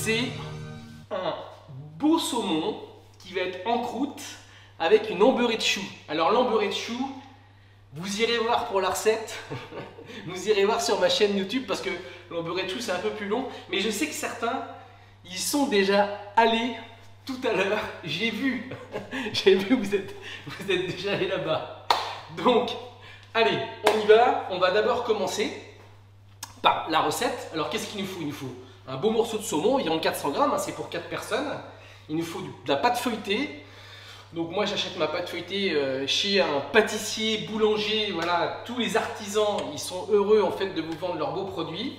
c'est un beau saumon qui va être en croûte avec une embeurrée de choux. Alors l'embeurrée de choux, vous irez voir pour la recette, vous irez voir sur ma chaîne YouTube parce que l'embeurrée de choux c'est un peu plus long, mais je sais que certains, ils sont déjà allés tout à l'heure, j'ai vu, vous êtes déjà allés là-bas. Donc, allez, on y va, on va d'abord commencer par la recette. Alors qu'est-ce qu'il nous faut? Il nous faut un beau morceau de saumon, environ 400 grammes, hein, c'est pour 4 personnes. Il nous faut de la pâte feuilletée. Donc moi j'achète ma pâte feuilletée chez un pâtissier, boulanger, voilà, tous les artisans, ils sont heureux en fait de vous vendre leurs beaux produits.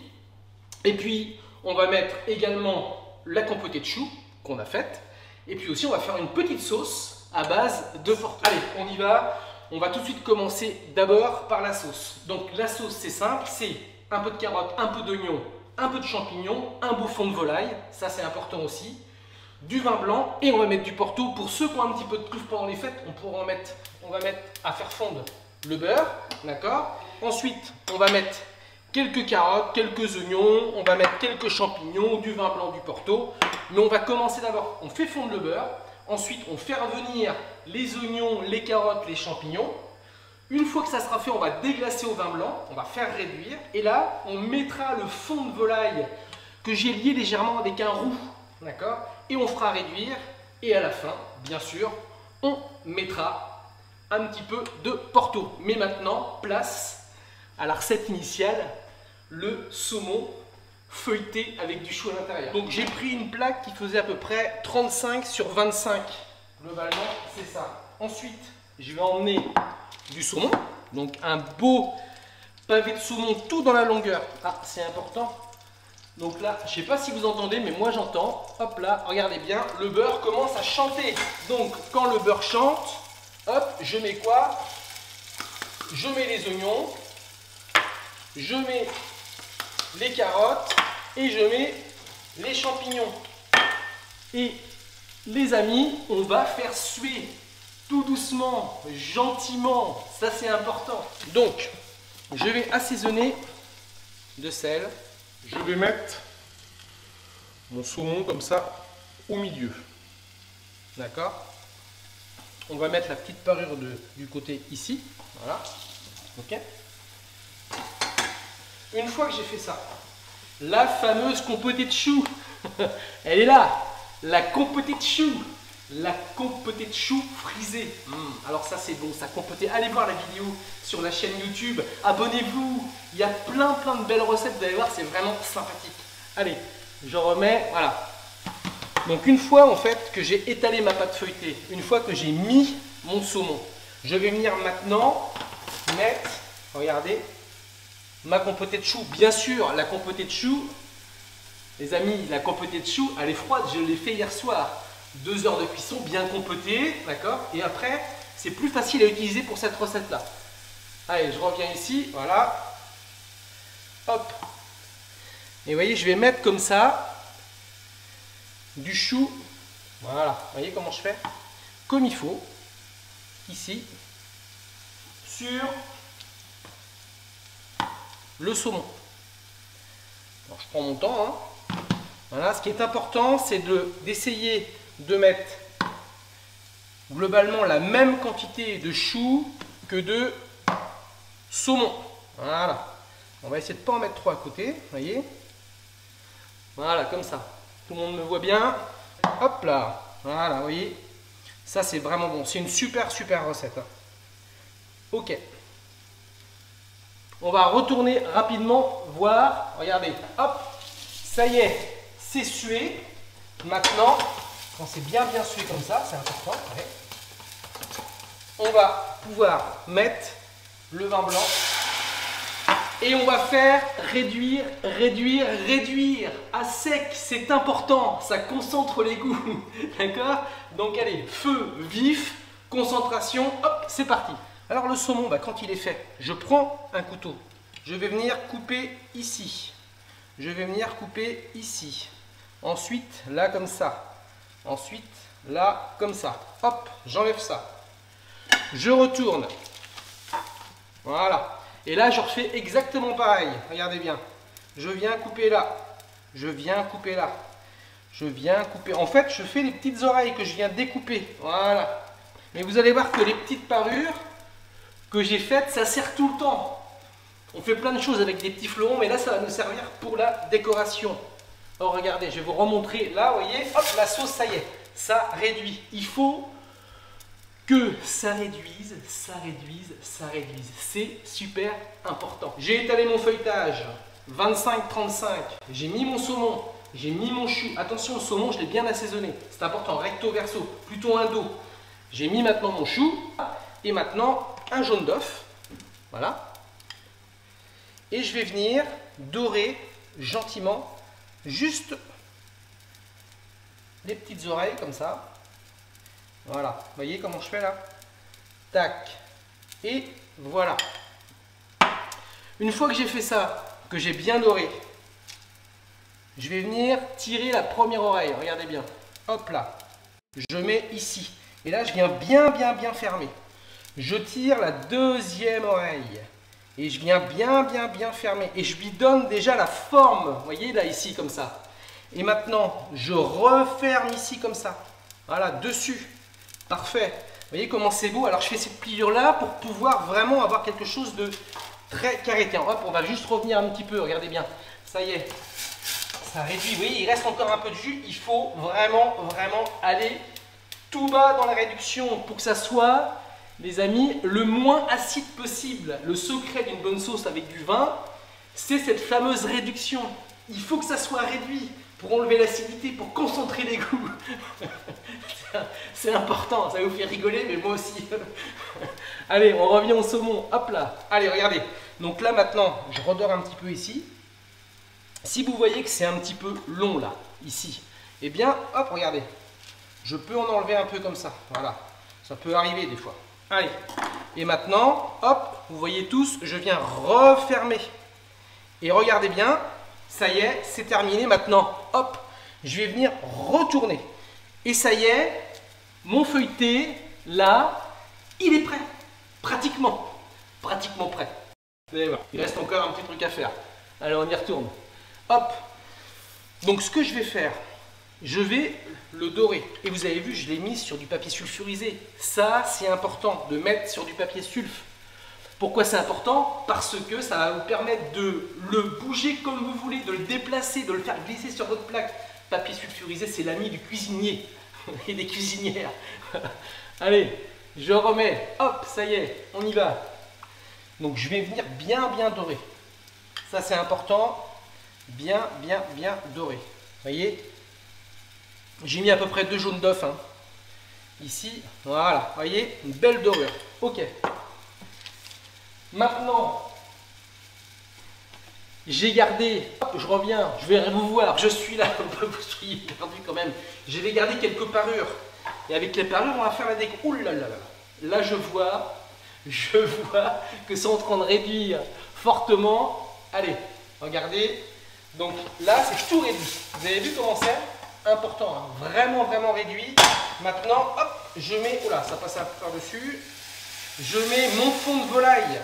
Et puis on va mettre également la compotée de choux qu'on a faite. Et puis aussi on va faire une petite sauce à base de porto. Allez, on y va. On va tout de suite commencer d'abord par la sauce. Donc la sauce c'est simple, c'est un peu de carottes, un peu d'oignon, un peu de champignons, un beau fond de volaille, ça c'est important aussi. Du vin blanc et on va mettre du porto. Pour ceux qui ont un petit peu de truffe pendant les fêtes, on va mettre à faire fondre le beurre, d'accord. Ensuite, on va mettre quelques carottes, quelques oignons, on va mettre quelques champignons, du vin blanc, du porto. Mais on va commencer d'abord, on fait fondre le beurre. Ensuite, on fait revenir les oignons, les carottes, les champignons. Une fois que ça sera fait, on va déglacer au vin blanc, on va faire réduire. Et là, on mettra le fond de volaille que j'ai lié légèrement avec un roux, d'accord. Et on fera réduire et à la fin, bien sûr, on mettra un petit peu de porto. Mais maintenant, place à la recette initiale, le saumon feuilleté avec du chou à l'intérieur. Donc j'ai pris une plaque qui faisait à peu près 35 sur 25. Globalement, c'est ça. Ensuite, je vais emmener du saumon. Donc un beau pavé de saumon tout dans la longueur. Ah, c'est important. Donc là, je ne sais pas si vous entendez, mais moi j'entends. Hop là, regardez bien, le beurre commence à chanter. Donc quand le beurre chante, hop, je mets quoi? Je mets les oignons, je mets les carottes et je mets les champignons. Et les amis, on va faire suer tout doucement, gentiment. Ça c'est important. Donc, je vais assaisonner de sel. Je vais mettre mon saumon comme ça au milieu. D'accord? On va mettre la petite parure du côté ici. Voilà. Ok? Une fois que j'ai fait ça, la fameuse compotée de choux, elle est là. La compotée de choux. La compotée de choux frisée. Alors ça c'est bon, ça compotée. Allez voir la vidéo sur la chaîne YouTube. Abonnez-vous. Il y a plein de belles recettes. Vous allez voir, c'est vraiment sympathique. Allez, je remets. Voilà. Donc une fois en fait que j'ai étalé ma pâte feuilletée, une fois que j'ai mis mon saumon, je vais venir maintenant mettre, regardez, ma compotée de choux. Bien sûr, la compotée de choux, les amis, la compotée de choux, elle est froide. Je l'ai fait hier soir. 2 heures de cuisson bien compotée, d'accord. Et après, c'est plus facile à utiliser pour cette recette-là. Allez, je reviens ici, voilà. Hop. Et vous voyez, je vais mettre comme ça du chou. Voilà. Vous voyez comment je fais? Comme il faut. Ici. Sur le saumon. Alors, je prends mon temps, hein. Voilà, ce qui est important, c'est d'essayer de mettre globalement la même quantité de choux que de saumon. Voilà. On va essayer de ne pas en mettre trop à côté, vous voyez. Voilà, comme ça. Tout le monde me voit bien. Hop là. Voilà, vous voyez. Ça, c'est vraiment bon. C'est une super recette, hein. Ok. On va retourner rapidement voir. Regardez. Hop. Ça y est. C'est sué. Maintenant, quand c'est bien sué comme ça, c'est important. Allez. On va pouvoir mettre le vin blanc et on va faire réduire à sec. C'est important, ça concentre les goûts. D'accord? Donc allez, feu vif, concentration, hop, c'est parti. Alors le saumon, quand il est fait, je prends un couteau. Je vais venir couper ici. Je vais venir couper ici. Ensuite, là comme ça. Ensuite, là comme ça. Hop, j'enlève ça. Je retourne. Voilà. Et là, je refais exactement pareil. Regardez bien. Je viens couper là. Je viens couper là. je viens couper. En fait, je fais les petites oreilles que je viens découper. Voilà. Mais vous allez voir que les petites parures que j'ai faites, ça sert tout le temps. On fait plein de choses avec des petits fleurons, mais là, ça va nous servir pour la décoration. Alors, regardez, je vais vous remontrer. Là, vous voyez, hop, la sauce, ça y est, ça réduit. Il faut que ça réduise, ça réduise, ça réduise. C'est super important. J'ai étalé mon feuilletage, 25-35. J'ai mis mon saumon, j'ai mis mon chou. Attention, le saumon, je l'ai bien assaisonné. C'est important, recto verso, plutôt un dos. J'ai mis maintenant mon chou et maintenant un jaune d'œuf. Voilà. Et je vais venir dorer gentiment juste les petites oreilles comme ça. Voilà. Vous voyez comment je fais là? Tac. Et voilà. Une fois que j'ai fait ça, que j'ai bien doré, je vais venir tirer la première oreille. Regardez bien. Hop là. Je mets ici. Et là, je viens bien fermer. Je tire la deuxième oreille. Et je viens bien fermer. Et je lui donne déjà la forme. Vous voyez là, ici, comme ça. Et maintenant, je referme ici, comme ça. Voilà, dessus. Parfait. Vous voyez comment c'est beau? Alors, je fais cette pliure-là pour pouvoir vraiment avoir quelque chose de très carré. Tiens, hop, on va juste revenir un petit peu. Regardez bien. Ça y est. Ça réduit. Vous voyez, il reste encore un peu de jus. Il faut vraiment aller tout bas dans la réduction pour que ça soit, les amis, le moins acide possible. Le secret d'une bonne sauce avec du vin, c'est cette fameuse réduction. Il faut que ça soit réduit pour enlever l'acidité, pour concentrer les goûts. C'est important, ça va vous faire rigoler, mais moi aussi. Allez, on revient au saumon. Hop là. Allez, regardez. Donc là, maintenant, je redore un petit peu ici. Si vous voyez que c'est un petit peu long là, ici, eh bien, hop, regardez. Je peux en enlever un peu comme ça. Voilà. Ça peut arriver des fois. Allez. Et maintenant, hop, vous voyez tous, je viens refermer. Et regardez bien, ça y est, c'est terminé. Maintenant, hop, je vais venir retourner. Et ça y est, mon feuilleté, là, il est prêt. Pratiquement. Pratiquement prêt. Vous allez voir, il reste encore un petit truc à faire. Allez, on y retourne. Hop. Donc, ce que je vais faire, je vais le dorer. Et vous avez vu, je l'ai mis sur du papier sulfurisé. Ça, c'est important de mettre sur du papier sulf. Pourquoi c'est important? Parce que ça va vous permettre de le bouger comme vous voulez, de le déplacer, de le faire glisser sur votre plaque. Papier sulfurisé, c'est l'ami du cuisinier et des cuisinières. Allez, je remets. Hop, ça y est, on y va. Donc, je vais venir bien dorer. Ça, c'est important. Bien doré. Vous voyez? J'ai mis à peu près 2 jaunes d'œuf. Hein. Ici, voilà. Vous voyez? Une belle dorure. Ok. Maintenant, j'ai gardé, hop, je reviens, je vais vous voir, je suis là, vous soyez perdu quand même. Je vais garder quelques parures. Et avec les parures, on va faire la déco. Ouh là là là. Là, je vois que c'est en train de réduire fortement. Allez, regardez. Donc là, c'est tout réduit. Vous avez vu comment c'est? Important, hein. Vraiment réduit. Maintenant, hop, je mets, oula, ça passe un peu par-dessus. Je mets mon fond de volaille.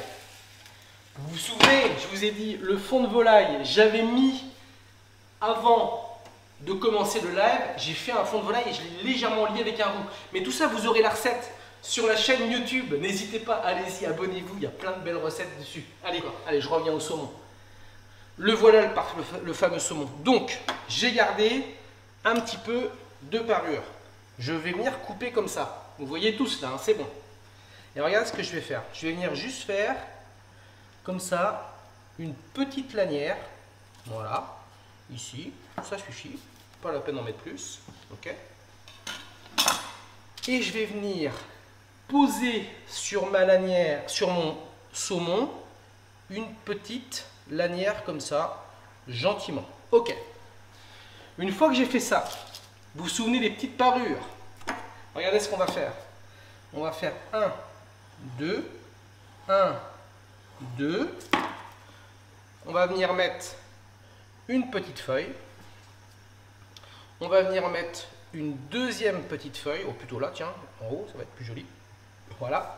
Vous vous souvenez, je vous ai dit, le fond de volaille, j'avais mis, avant de commencer le live, j'ai fait un fond de volaille et je l'ai légèrement lié avec un roux. Mais tout ça, vous aurez la recette sur la chaîne YouTube. N'hésitez pas, allez-y, abonnez-vous, il y a plein de belles recettes dessus. Allez, allez, je reviens au saumon. Le voilà, le fameux saumon. Donc, j'ai gardé un petit peu de parure. Je vais venir couper comme ça. Vous voyez tous là, hein, c'est bon. Et regarde ce que je vais faire. Je vais venir juste faire comme ça une petite lanière. Voilà. Ici. Ça suffit. Pas la peine d'en mettre plus. Ok. Et je vais venir poser sur ma lanière, sur mon saumon, une petite lanière comme ça, gentiment. Ok. Une fois que j'ai fait ça, vous vous souvenez des petites parures. Regardez ce qu'on va faire. On va faire 1, 2, 1, 2. On va venir mettre une petite feuille. On va venir mettre une deuxième petite feuille, ou plutôt là, tiens, en haut, ça va être plus joli. Voilà.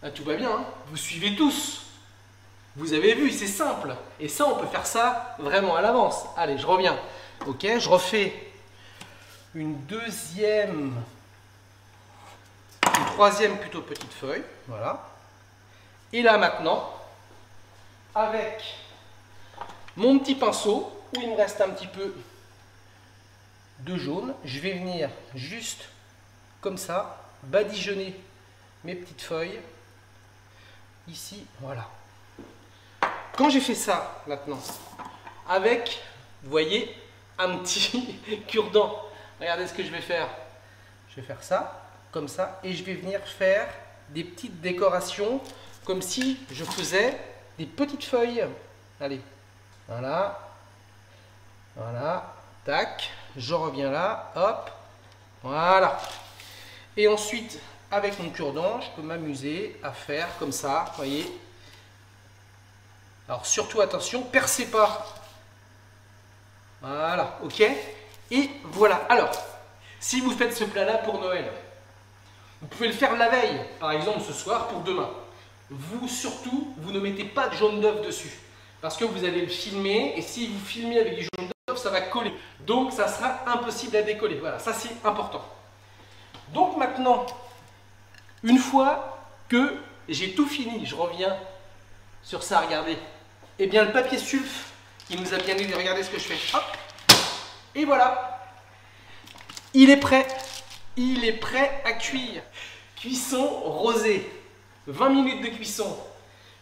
Là, tout va bien, hein. Vous suivez tous. Vous avez vu, c'est simple. Et ça, on peut faire ça vraiment à l'avance. Allez, je reviens. Ok, je refais une troisième plutôt petite feuille. Voilà. Et là maintenant, avec mon petit pinceau, où il me reste un petit peu de jaune, je vais venir juste comme ça, badigeonner mes petites feuilles. Ici, voilà. Quand j'ai fait ça maintenant, avec, vous voyez, un petit cure-dent, regardez ce que je vais faire. Je vais faire ça, comme ça, et je vais venir faire des petites décorations, comme si je faisais des petites feuilles. Allez, voilà, voilà, tac, je reviens là, hop, voilà. Et ensuite, avec mon cure-dent, je peux m'amuser à faire comme ça, vous voyez. Alors surtout attention, percez pas. Voilà, ok. Et voilà. Alors, si vous faites ce plat-là pour Noël, vous pouvez le faire la veille, par exemple ce soir pour demain. Vous surtout, vous ne mettez pas de jaune d'œuf dessus, parce que vous allez le filmer, et si vous filmez avec du jaune d'œuf, ça va coller. Donc ça sera impossible à décoller. Voilà, ça c'est important. Donc maintenant, une fois que j'ai tout fini, je reviens sur ça, regardez. Eh bien le papier sulf, il nous a bien aidé, regardez ce que je fais. Hop. Et voilà. Il est prêt. Il est prêt à cuire. Cuisson rosée. 20 minutes de cuisson.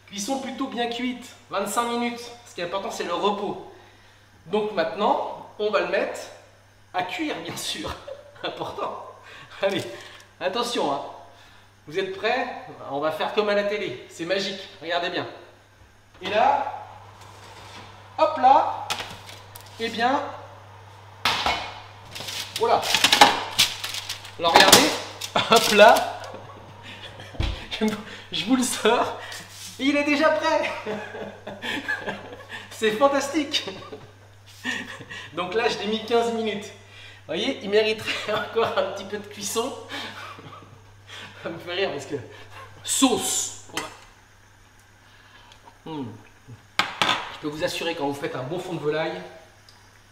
Cuisson plutôt bien cuite. 25 minutes. Ce qui est important, c'est le repos. Donc maintenant, on va le mettre à cuire, bien sûr. Important. Allez, attention, hein. Vous êtes prêts? On va faire comme à la télé. C'est magique. Regardez bien. Et là, hop là, eh bien, voilà. Alors regardez, hop là, je vous le sors, il est déjà prêt. C'est fantastique. Donc là, je l'ai mis 15 minutes. Vous voyez, il mériterait encore un petit peu de cuisson. Ça me fait rire parce que... Sauce. Je peux vous assurer, quand vous faites un bon fond de volaille,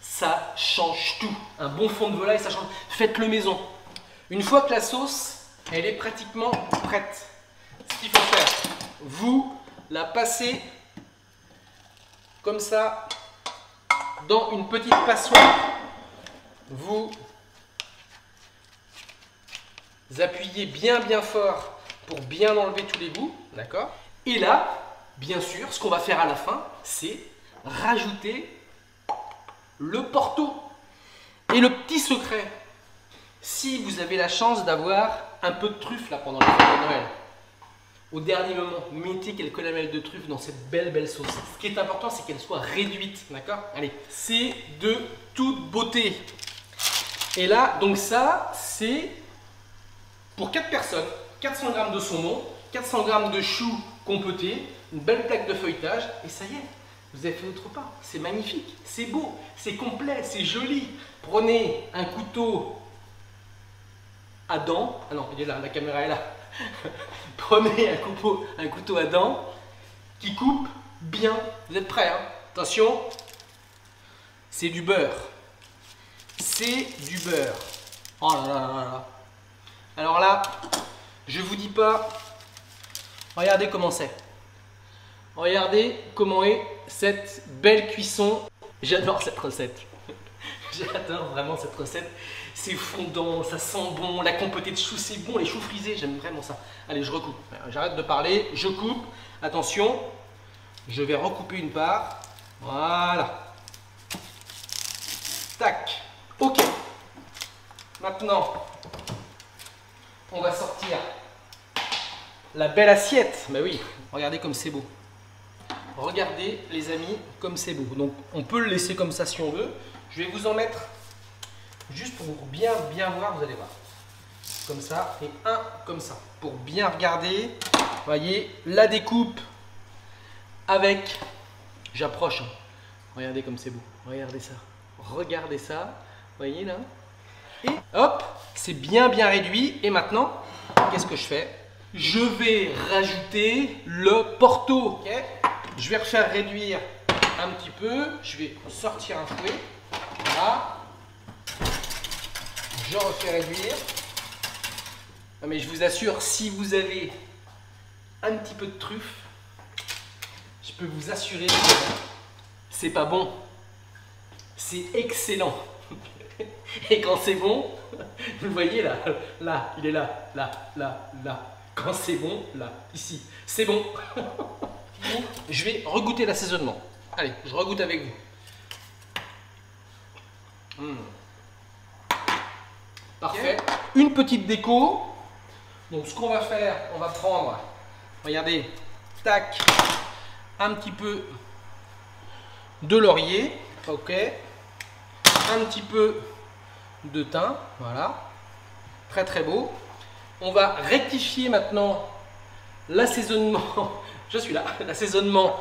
ça change tout. Un bon fond de volaille, ça change. Faites-le maison. Une fois que la sauce, elle est pratiquement prête, ce qu'il faut faire, vous la passez comme ça dans une petite passoire. Vous appuyez bien fort pour bien enlever tous les bouts, d'accord? Et là, bien sûr, ce qu'on va faire à la fin, c'est rajouter le Porto. Et le petit secret, si vous avez la chance d'avoir un peu de truffe là pendant les fêtes de Noël, au dernier moment, mettez quelques lamelles de truffe dans cette belle sauce. Ce qui est important, c'est qu'elle soit réduite, d'accord? Allez, c'est de toute beauté. Et là, donc ça, c'est pour 4 personnes, 400 g de saumon, 400 g de choux compotés, une belle plaque de feuilletage, et ça y est, vous avez fait votre repas. C'est magnifique, c'est beau, c'est complet, c'est joli. Prenez un couteau à dents. Ah non, il est là, la caméra est là. Prenez un couteau à dents qui coupe bien. Vous êtes prêts, hein? Attention, c'est du beurre. C'est du beurre. Oh là là là là. Alors là, je vous dis pas, regardez comment c'est. Regardez comment est cette belle cuisson. J'adore cette recette. J'adore vraiment cette recette. C'est fondant, ça sent bon. La compotée de choux, c'est bon. Les choux frisés, j'aime vraiment ça. Allez, je recoupe. J'arrête de parler. Je coupe. Attention, je vais recouper une part. Voilà. Tac. Ok. Maintenant, on va sortir la belle assiette. Ben oui, regardez comme c'est beau. Regardez les amis, comme c'est beau. Donc on peut le laisser comme ça si on veut. Je vais vous en mettre juste pour bien voir, vous allez voir. Comme ça et un comme ça. Pour bien regarder, voyez, la découpe avec... J'approche. Hein. Regardez comme c'est beau. Regardez ça. Regardez ça. Voyez là. Et hop, c'est bien réduit. Et maintenant, qu'est-ce que je fais? Je vais rajouter le Porto. Okay. Je vais refaire réduire un petit peu. Je vais sortir un fouet. Voilà. Je refais réduire. Non, mais je vous assure, si vous avez un petit peu de truffe, je peux vous assurer que c'est pas bon. C'est excellent. Et quand c'est bon, vous voyez là, là, il est là, là, là, là. Quand c'est bon, là, ici, c'est bon. Je vais regoûter l'assaisonnement. Allez, je regoute avec vous. Parfait. Une petite déco. Donc ce qu'on va faire, on va prendre, regardez, tac, un petit peu de laurier, ok, un petit peu de thym, voilà, très très beau. On va rectifier maintenant l'assaisonnement, je suis là, l'assaisonnement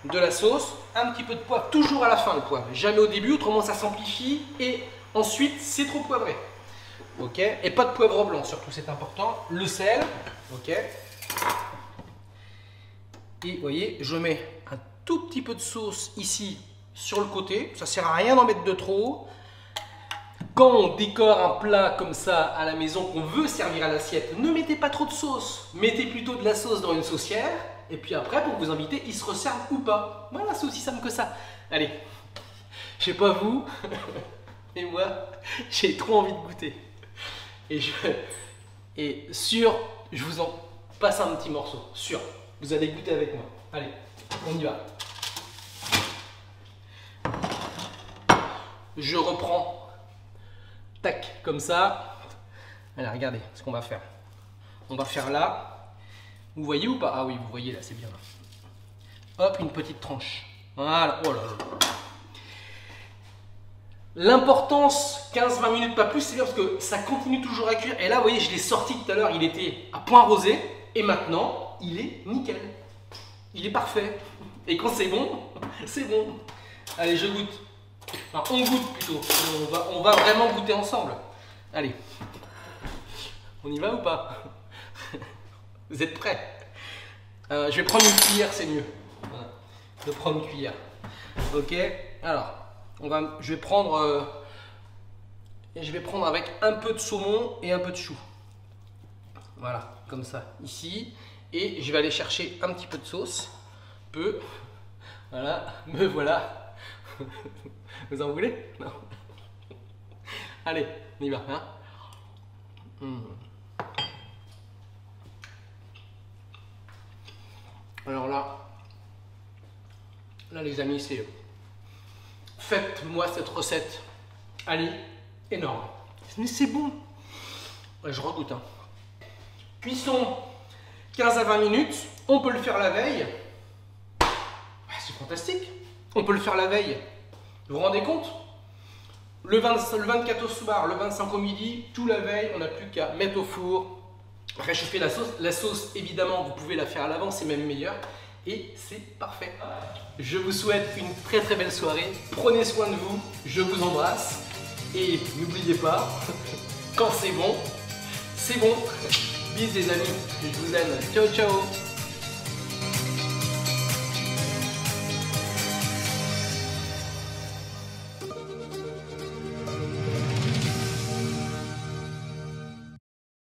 de la sauce, un petit peu de poivre, toujours à la fin le poivre, jamais au début, autrement ça s'amplifie et ensuite c'est trop poivré. Ok, et pas de poivre blanc surtout, c'est important. Le sel, ok. Et vous voyez, je mets un tout petit peu de sauce ici sur le côté. Ça sert à rien d'en mettre de trop. Quand on décore un plat comme ça à la maison, qu'on veut servir à l'assiette, ne mettez pas trop de sauce. Mettez plutôt de la sauce dans une saucière. Et puis après, pour vos invités, ils se resservent ou pas. Voilà, c'est aussi simple que ça. Allez, je sais pas vous, mais moi, j'ai trop envie de goûter. Et sûr, je vous en passe un petit morceau. Sûr, vous allez goûter avec moi. Allez, on y va. Je reprends. Tac, comme ça. Allez, regardez ce qu'on va faire. On va faire là. Vous voyez ou pas? Ah oui, vous voyez là, c'est bien. Hop, une petite tranche. Voilà. Oh là là. L'importance, 15-20 minutes, pas plus, c'est bien parce que ça continue toujours à cuire. Et là, vous voyez, je l'ai sorti tout à l'heure, il était à point rosé. Et maintenant, il est nickel. Il est parfait. Et quand c'est bon, c'est bon. Allez, je goûte. Enfin, on goûte plutôt. On va vraiment goûter ensemble. Allez. On y va ou pas? Vous êtes prêts? Je vais prendre une cuillère, c'est mieux. Voilà. Je vais prendre une cuillère. Ok. Alors. Je vais prendre avec un peu de saumon et un peu de chou. Voilà, comme ça, ici. Et je vais aller chercher un petit peu de sauce. Peu. Voilà, me voilà. Vous en voulez? Non. Allez, on y va. Hein. Alors là les amis, c'est... Faites-moi cette recette. Allez, énorme. Mais c'est bon. Ouais, je regoute. Hein. Cuisson 15 à 20 minutes. On peut le faire la veille. C'est fantastique. On peut le faire la veille. Vous vous rendez compte? Le 24 au soir, le 25 au midi, tout la veille, on n'a plus qu'à mettre au four, réchauffer la sauce. La sauce, évidemment, vous pouvez la faire à l'avance, c'est même meilleur. Et c'est parfait. Je vous souhaite une très très belle soirée. Prenez soin de vous. Je vous embrasse. Et n'oubliez pas, quand c'est bon, c'est bon. Bisous les amis. Je vous aime. Ciao ciao.